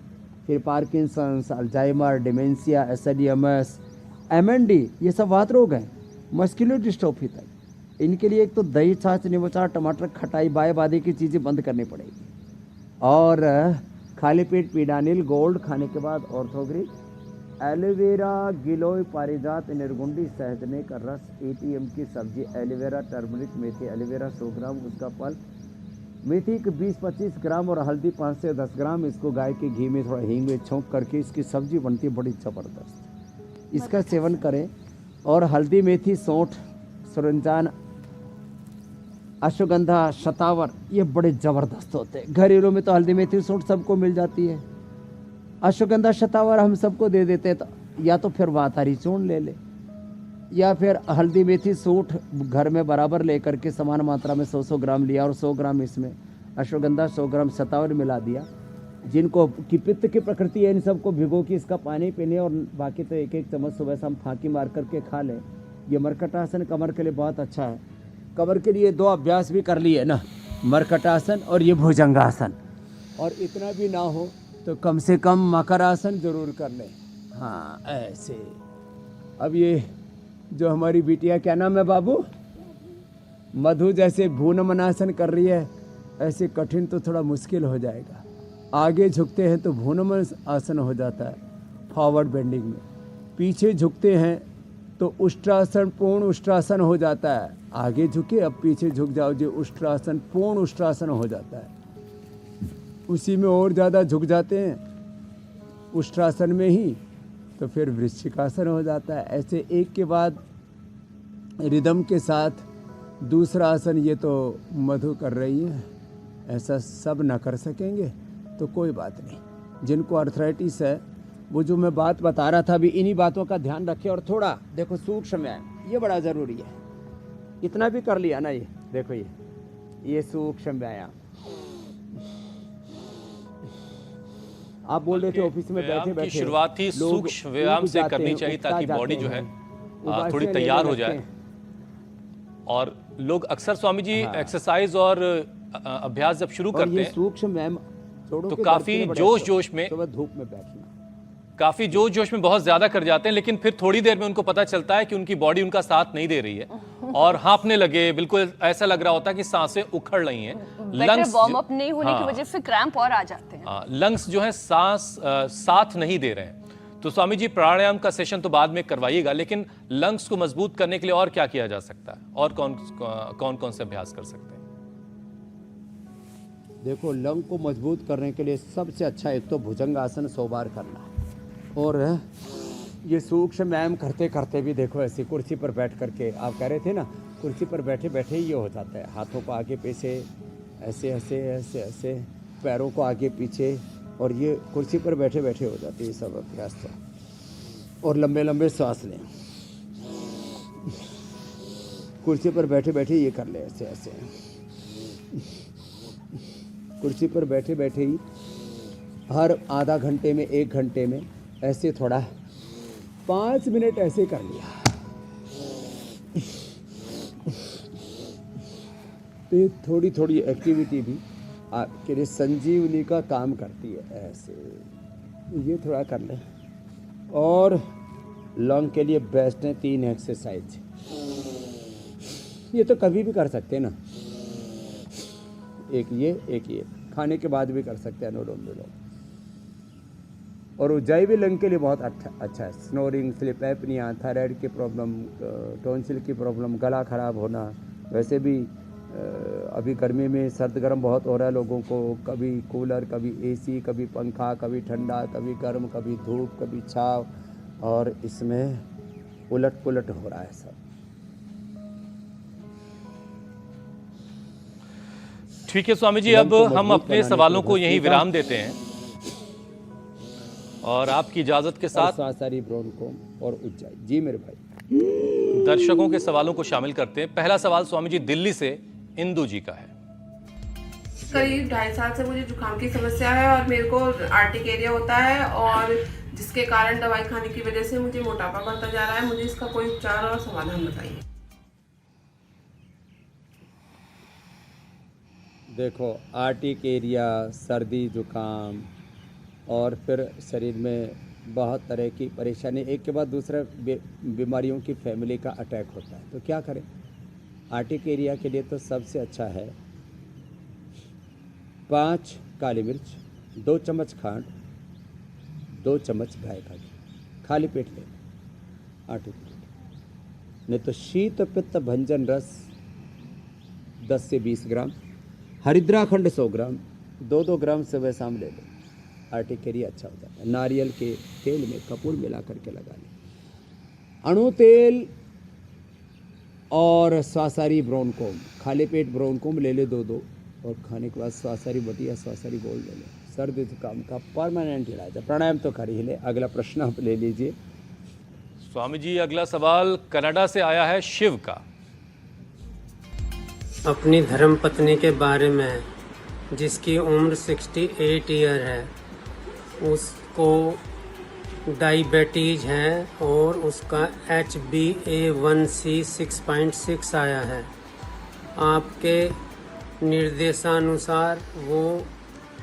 फिर पार्किंसंस, अल्जाइमर, डिमेंशिया, एसडीएमएस, एमएनडी, ये सब वात रोग हैं। मस्कुलर डिस्ट्रोफी तक, इनके लिए एक तो दही, छाछ, नींबू चाट, टमाटर, खटाई, बाय बादी की चीज़ें बंद करनी पड़ेगी। और खाली पेट पीडानिल गोल्ड खाने के बाद ऑर्थोग्रिक, एलोवेरा, गिलोय, पारिजात, निर्गुंडी, सहजने का रस, एटीएम की सब्जी, एलोवेरा, टर्मरिक, मेथी, एलोवेरा 100 ग्राम, उसका पल्प, मेथी के 20-25 ग्राम और हल्दी 5 से 10 ग्राम। इसको गाय के घी में थोड़ा हींग में छौंक करके इसकी सब्जी बनती है, बड़ी ज़बरदस्त। इसका सेवन करें। और हल्दी, मेथी, सौंठ, सुरंजान, अश्वगंधा, शतावर, ये बड़े ज़बरदस्त होते हैं। घरेलू में तो हल्दी मेथी सूंठ सबको मिल जाती है। अश्वगंधा शतावर हम सबको दे देते हैं, तो या तो फिर वातारी चूर्ण ले ले, या फिर हल्दी मेथी सूंठ घर में बराबर लेकर के समान मात्रा में 100-100 ग्राम लिया और 100 ग्राम इसमें अश्वगंधा, 100 ग्राम शतावर मिला दिया। जिनको की पित्त की प्रकृति है इन सबको भिगो के इसका पानी पीने, और बाकी तो एक एक चम्मच सुबह शाम फाँकी मार करके खा लें। ये मरकटासन कमर के लिए बहुत अच्छा है। कमर के लिए 2 अभ्यास भी कर लिए ना, मरकटासन और ये भुजंगासन। और इतना भी ना हो तो कम से कम मकरासन जरूर कर लें। हाँ ऐसे। अब ये जो हमारी बिटिया, क्या नाम है बाबू, मधु, जैसे भूनमनासन कर रही है, ऐसे कठिन तो थोड़ा मुश्किल हो जाएगा। आगे झुकते हैं तो भूनमन आसन हो जाता है फॉरवर्ड बेंडिंग में, पीछे झुकते हैं तो उष्ट्रासन, पूर्ण उष्ट्रासन हो जाता है। आगे झुके, अब पीछे झुक जाओ जी, उष्ट्रासन, पूर्ण उष्ट्रासन हो जाता है। उसी में और ज़्यादा झुक जाते हैं उष्ट्रासन में ही, तो फिर वृश्चिकासन हो जाता है। ऐसे एक के बाद रिदम के साथ दूसरा आसन ये तो मधु कर रही है। ऐसा सब ना कर सकेंगे तो कोई बात नहीं। जिनको अर्थराइटिस है, वो जो मैं बात बता रहा था अभी, इन्हीं बातों का ध्यान रखें। और थोड़ा देखो सूक्ष्म है, ये बड़ा ज़रूरी है। इतना भी कर लिया ना, ये देखो, ये सूक्ष्म व्यायाम। आप बोल रहे थे ऑफिस में बैठे बैठे शुरुआत ही सूक्ष्म व्यायाम से करनी चाहिए ताकि बॉडी जो है थोड़ी तैयार हो जाए। और लोग अक्सर स्वामी जी एक्सरसाइज और अभ्यास जब शुरू करते हैं सूक्ष्म व्यायाम तो काफी जोश में धूप में बैठना, काफी जोश में बहुत ज्यादा कर जाते हैं, लेकिन फिर थोड़ी देर में उनको पता चलता है कि उनकी बॉडी उनका साथ नहीं दे रही है और हाँफने लगे, बिल्कुल ऐसा लग रहा होता है कि सांसें उखड़ रही हैं। लंग्स वार्म अप नहीं होने की वजह से क्रैम्प और आ जाते हैं। लंग्स जो है सांस साथ नहीं दे रहे हैं। तो स्वामी जी प्राणायाम का सेशन तो बाद में करवाइएगा, लेकिन लंग्स को मजबूत करने के लिए और क्या किया जा सकता है, और कौन से अभ्यास कर सकते हैं? देखो, लंग को मजबूत करने के लिए सबसे अच्छा एक तो भुजंगासन 100 बार करना है। और ये सूक्ष्म व्यायाम करते करते भी देखो, ऐसी कुर्सी पर बैठ करके, आप कह रहे थे ना, कुर्सी पर बैठे बैठे ही ये हो जाता है। हाथों को आगे पीछे ऐसे ऐसे ऐसे ऐसे, पैरों को आगे पीछे, और ये कुर्सी पर बैठे बैठे हो जाती है सब अभ्यास तो। और लंबे लंबे सांस लें, कुर्सी पर बैठे बैठे ये कर ले, ऐसे ऐसे। कुर्सी पर बैठे बैठे ही हर आधा घंटे में, 1 घंटे में ऐसे थोड़ा 5 मिनट ऐसे कर लिया। तो ये थोड़ी थोड़ी एक्टिविटी भी आपके लिए संजीवनी का काम करती है। ऐसे ये थोड़ा कर लें। और लंग के लिए बेस्ट है 3 एक्सरसाइज। ये तो कभी भी कर सकते हैं ना, एक ये खाने के बाद भी कर सकते हैं, अनुलोम विलोम। और ऊंचाई भी लंग के लिए बहुत अच्छा है। स्नोरिंग, स्लीप एपनिया, थायराइड की प्रॉब्लम, टॉन्सिल की प्रॉब्लम, गला खराब होना, वैसे भी अभी गर्मी में सर्द गर्म बहुत हो रहा है लोगों को, कभी कूलर, कभी एसी, कभी पंखा, कभी ठंडा, कभी गर्म, कभी धूप, कभी छाव, और इसमें उलट पुलट हो रहा है सब। ठीक है स्वामी जी, अब हम अपने सवालों को यहीं विराम देते हैं और आपकी इजाजत के साथ सारी ब्रोनकोम और ऊंचाई। जी मेरे भाई, दर्शकों के सवालों को शामिल करते हैं। पहला सवाल स्वामी जी दिल्ली से इंदु जी का है। करीब 2.5 साल से मुझे जुकाम की समस्या है और मेरे को आर्टिकेरिया होता है, और जिसके कारण दवाई खाने की वजह से मुझे मोटापा बढ़ता जा रहा है। मुझे इसका कोई उपचार और समाधान बताइए। देखो, आर्टिकेरिया, सर्दी, जुकाम और फिर शरीर में बहुत तरह की परेशानी, एक के बाद दूसरा बीमारियों की फैमिली का अटैक होता है। तो क्या करें? आर्टिकेरिया के लिए तो सबसे अच्छा है 5 काली मिर्च, 2 चम्मच खांड, 2 चम्मच गाय का घी, खाली पेट लेना आर्टिकेरिया। नहीं तो शीत पित्त भंजन रस 10 से 20 ग्राम, हरिद्राखंड 100 ग्राम, 2-2 ग्राम सुबह शाम ले लो, आर्टिकेरिया अच्छा हो जाता है। नारियल के तेल में कपूर मिला करके लगा लें। अणु तेल और स्वासारी ब्राउन कोम, खाली पेट ब्राउन कोम ले ले 2-2 और खाने के बाद स्वासारी बटिया स्वासारी गोल्ड ले ले। सर्दी जुकाम का परमानेंट इलाज है। प्राणायाम तो कर ही ले। अगला प्रश्न आप ले लीजिए। स्वामी जी अगला सवाल कनाडा से आया है शिव का। अपनी धर्मपत्नी के बारे में, जिसकी उम्र 68 ईयर है, उसको डायबिटीज है और उसका HbA1c 6.6 आया है। आपके निर्देशानुसार वो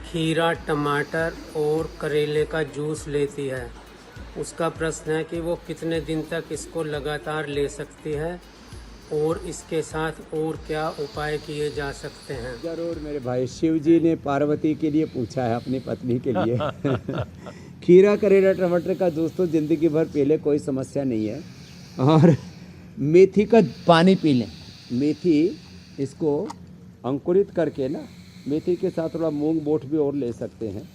खीरा, टमाटर और करेले का जूस लेती है। उसका प्रश्न है कि वो कितने दिन तक इसको लगातार ले सकती है और इसके साथ और क्या उपाय किए जा सकते हैं। जरूर मेरे भाई, शिव जी ने पार्वती के लिए पूछा है अपनी पत्नी के लिए। खीरा, करेला, टमाटर का जूस तो जिंदगी भर पी ले, कोई समस्या नहीं है। और मेथी का पानी पी लें। मेथी इसको अंकुरित करके ना, मेथी के साथ थोड़ा मूंग बोट भी और ले सकते हैं।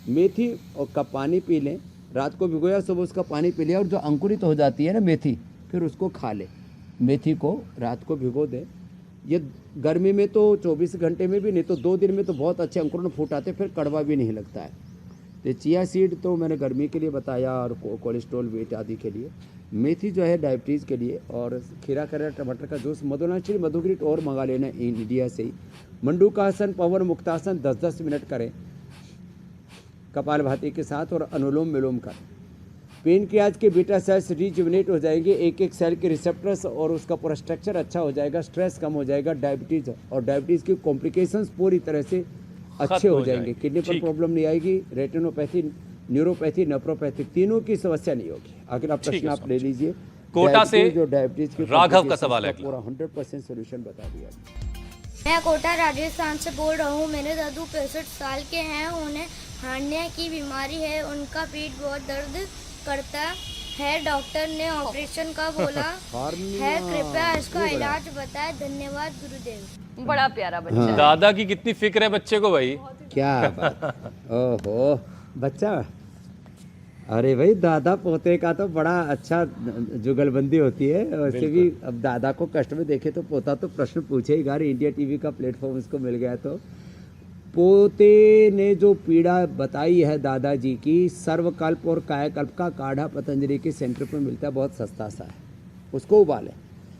मेथी और का पानी पी लें, रात को भिगोया, सुबह उसका पानी पी लिया और जो अंकुरित हो जाती है ना मेथी, फिर उसको खा ले। मेथी को रात को भिगो दे। ये गर्मी में तो 24 घंटे में भी नहीं तो 2 दिन में तो बहुत अच्छे अंकुरण फूट आते, फिर कड़वा भी नहीं लगता है। तो चिया सीड तो मैंने गर्मी के लिए बताया और कोलेस्ट्रॉल, वेट आदि के लिए। मेथी जो है डायबिटीज़ के लिए। और खीरा, करेला, टमाटर का जूस मधुनाचरी मधुग्रीट और मंगा लेना इंडिया से ही। मंडूकासन, पवन मुक्तासन 10-10 मिनट करें कपालभाति के साथ और अनुलोम विलोम करें। पेनक्रियाज के बीटा सेल्स रिजुविनेट हो जाएंगे, एक सेल के रिसेप्टर्स, और उसका पूरा स्ट्रक्चर अच्छा हो जाएगा, स्ट्रेस कम हो जाएगा। डायबिटीज़ की कॉम्प्लिकेशंस पूरी तरह से अच्छे हो जाएंगे। किडनी पर प्रॉब्लम नहीं आएगी। रेटिनोपैथी, न्यूरोपैथी, नेफ्रोपैथी तीनों की समस्या नहीं होगी। अगला प्रश्न आप ले लीजिए। कोटा से जो डायबिटीज की राघव का सवाल है अगला। पूरा 100% सोल्यूशन बता दिया। मैं कोटा राजस्थान से बोल रहा हूँ। मेरे दादू 65 साल के हैं। उन्हें हार्निया की बीमारी है। उनका पीठ बहुत दर्द करता है। डॉक्टर ने ऑपरेशन का बोला है। कृपया इसका इलाज बताएं। धन्यवाद गुरुदेव। बड़ा प्यारा बच्चा। दादा की कितनी फिक्र है बच्चे को भाई। क्या बात। ओहो बच्चा, अरे भाई दादा पोते का तो बड़ा अच्छा जुगलबंदी होती है। वैसे भी अब दादा को कष्ट में देखे तो पोता तो प्रश्न पूछेगा। इंडिया टीवी का प्लेटफॉर्म उसको मिल गया तो पोते ने जो पीड़ा बताई है दादाजी की, सर्वकल्प और कायाकल्प का काढ़ा पतंजलि के सेंटर पर मिलता है, बहुत सस्ता सा है, उसको उबालें।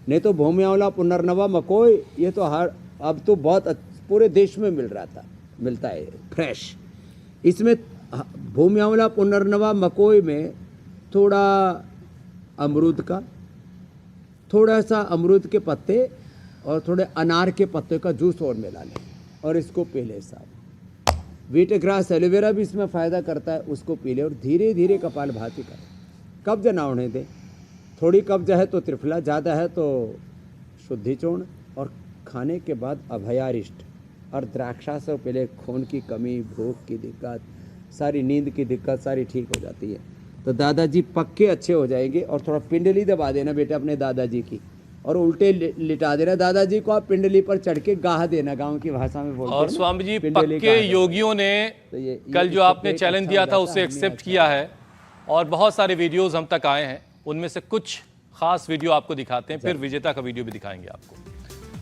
नहीं तो भूमि आंवला, पुनर्नवा, मकोई, ये तो हर अब तो बहुत पूरे देश में मिलता है फ्रेश। इसमें भूमि आंवला, पुनर्नवा, मकोई में थोड़ा अमरूद का, थोड़ा सा अमरूद के पत्ते और थोड़े अनार के पत्ते का जूस और मिला लें और इसको पी लें साहब। व्हीट ग्रास, एलोवेरा भी इसमें फ़ायदा करता है, उसको पी लें और धीरे धीरे कपालभाति करें। कब्ज ना होने दें। थोड़ी कब्ज है तो त्रिफला, ज़्यादा है तो शुद्धि चूर्ण, और खाने के बाद अभयारिष्ट और द्राक्षा से पहले खून की कमी, भूख की दिक्कत, सारी नींद की दिक्कत सारी ठीक हो जाती है। तो दादाजी पक्के अच्छे हो जाएंगे। और थोड़ा पिंडली दबा देना बेटा अपने दादाजी की, और उल्टे लिटा देना दादाजी को। आप पिंडली पर चढ़ के गाह देना, गांव की भाषा में बोलते हैं। और स्वामी जी पक्के योगियों ने तो ये कल जो आपने चैलेंज अच्छा दिया हो था जाता उसे है, एक्सेप्ट आदमी किया है और बहुत सारे वीडियोस हम तक आए हैं। उनमें से कुछ खास वीडियो आपको दिखाते हैं, फिर विजेता का वीडियो भी दिखाएंगे आपको।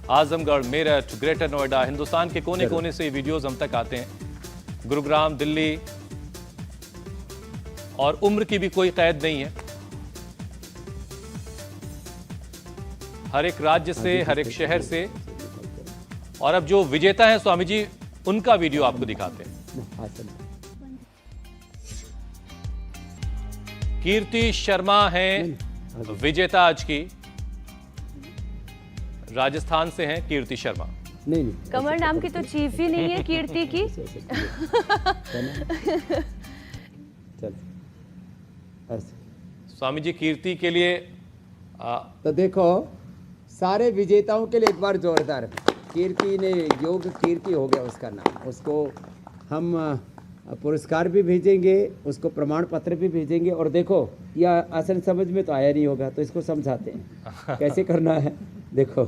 आजमगढ़, मेरठ, ग्रेटर नोएडा, हिंदुस्तान के कोने कोने से ये वीडियोस हम तक आते हैं। गुरुग्राम, दिल्ली, और उम्र की भी कोई कैद नहीं है। हर एक राज्य से, हर एक शहर से। और अब जो विजेता हैं स्वामी जी, उनका वीडियो आपको दिखाते हैं। कीर्ति शर्मा हैं विजेता आज की। राजस्थान से हैं कीर्ति शर्मा। नहीं कमर नाम की तो चीज ही नहीं है कीर्ति की। चल ऐसे। स्वामी जी कीर्ति के लिए तो देखो सारे विजेताओं के लिए एक बार जोरदार। कीर्ति ने योग कीर्ति हो गया उसका नाम। उसको हम पुरस्कार भी भेजेंगे, उसको प्रमाण पत्र भी भेजेंगे। और देखो यह आसन समझ में तो आया नहीं होगा तो इसको समझाते हैं कैसे करना है। देखो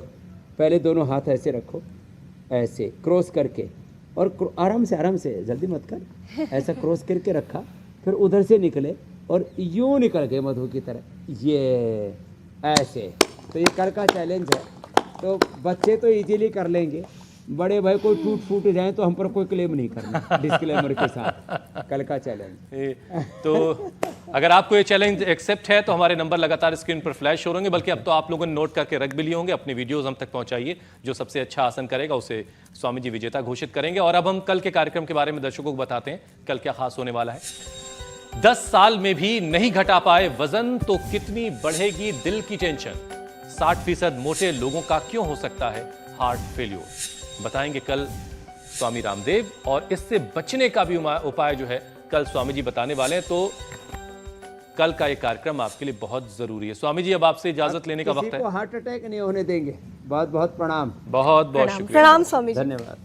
पहले दोनों हाथ ऐसे रखो, ऐसे क्रॉस करके, और आराम से जल्दी मत कर, ऐसा क्रॉस करके रखा, फिर उधर से निकले और यूं निकल गए मधु की तरह, ये ऐसे तो ये कल का चैलेंज है। तो बच्चे तो इजीली कर लेंगे, बड़े भाई कोई टूट फूट जाए तो हम पर कोई क्लेम नहीं करना, डिस्क्लेमर के साथ। कल का चैलेंज। तो अगर आपको ये चैलेंज एक्सेप्ट है तो हमारे नंबर लगातार स्क्रीन पर फ्लैश हो रहेंगे, बल्कि अब तो आप लोगों ने नोट करके रख भी लिए होंगे। अपनी वीडियोस हम तक पहुंचाइए, जो सबसे अच्छा आसन करेगा उसे स्वामी जी विजेता घोषित करेंगे। और अब हम कल के कार्यक्रम के बारे में दर्शकों को बताते हैं, कल क्या खास होने वाला है। 10 साल में भी नहीं घटा पाए वजन तो कितनी बढ़ेगी दिल की टेंशन। 60% मोटे लोगों का क्यों हो सकता है हार्ट फेल्योर, बताएंगे कल स्वामी रामदेव। और इससे बचने का भी उपाय जो है कल स्वामी जी बताने वाले हैं। तो कल का ये कार्यक्रम आपके लिए बहुत जरूरी है। स्वामी जी, अब आपसे इजाजत लेने का वक्त है। हार्ट अटैक नहीं होने देंगे। बहुत बहुत प्रणाम। बहुत बहुत शुक्रिया। प्रणाम स्वामी जी। धन्यवाद।